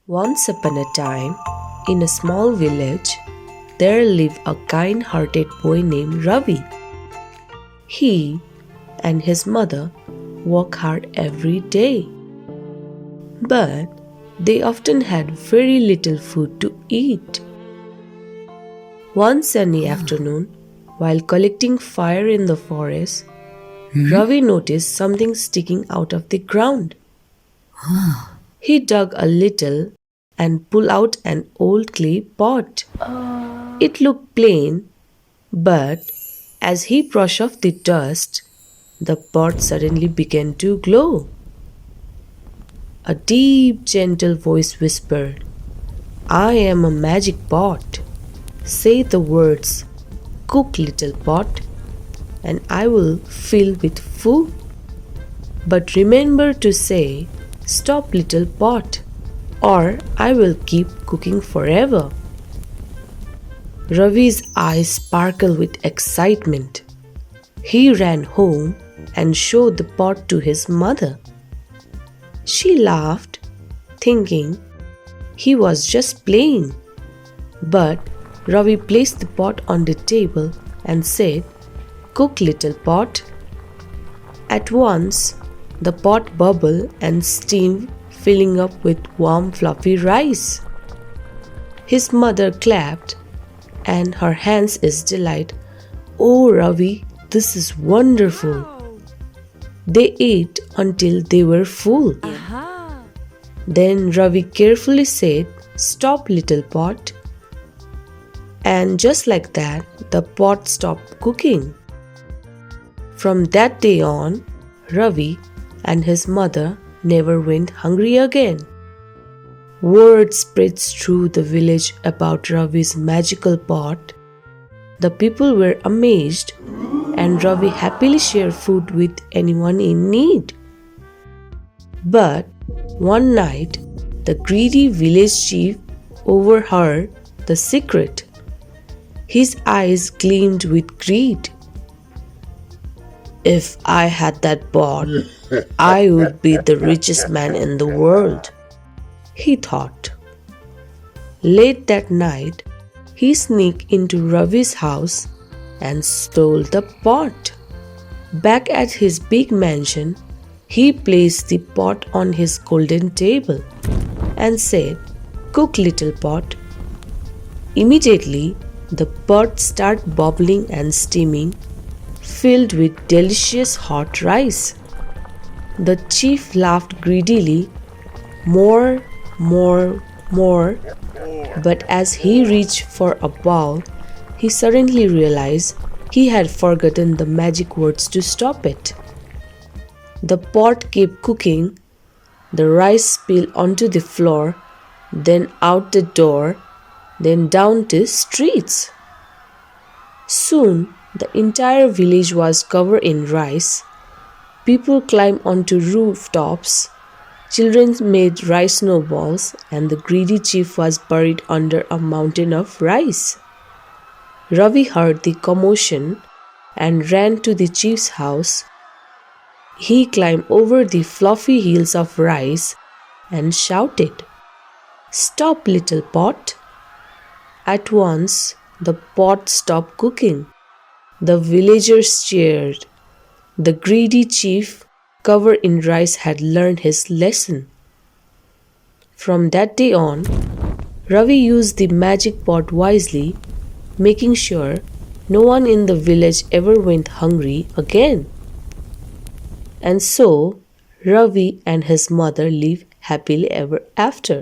Once upon a time, in a small village, there lived a kind hearted boy named Ravi. He and his mother worked hard every day, but they often had very little food to eat. One sunny afternoon, while collecting fire in the forest, Ravi noticed something sticking out of the ground. He dug a little and pulled out an old clay pot. It looked plain, but as he brushed off the dust, the pot suddenly began to glow. A deep, gentle voice whispered, "I am a magic pot. Say the words, 'Cook, little pot,' and I will fill with food. But remember to say, 'Stop, little pot,' or I will keep cooking forever." Ravi's eyes sparkled with excitement. He ran home and showed the pot to his mother. She laughed, thinking he was just playing. But Ravi placed the pot on the table and said, "Cook, little pot." At once, the pot bubbled and steamed, filling up with warm, fluffy rice. His mother clapped, and her hands in delight. "Oh, Ravi, this is wonderful." They ate until they were full. Then Ravi carefully said, "Stop, little pot." And just like that, the pot stopped cooking. From that day on, Ravi and his mother never went hungry again. Word spread through the village about Ravi's magical pot. The people were amazed, and Ravi happily shared food with anyone in need. But one night, the greedy village chief overheard the secret. His eyes gleamed with greed. "If I had that pot, I would be the richest man in the world," he thought. Late that night, he sneaked into Ravi's house and stole the pot. Back at his big mansion, he placed the pot on his golden table and said, "Cook, little pot." Immediately, the pot started bubbling and steaming, filled with delicious hot rice. The chief laughed greedily, more, more, but as he reached for a bowl, he suddenly realized he had forgotten the magic words to stop it. The pot kept cooking, the rice spilled onto the floor, then out the door, then down the streets. Soon, the entire village was covered in rice. People climbed onto rooftops, children made rice snowballs, and the greedy chief was buried under a mountain of rice. Ravi heard the commotion and ran to the chief's house. He climbed over the fluffy hills of rice and shouted, "Stop, little pot." At once, the pot stopped cooking. The villagers cheered. The greedy chief, covered in rice, had learned his lesson. From that day on, Ravi used the magic pot wisely, making sure no one in the village ever went hungry again. And so, Ravi and his mother lived happily ever after.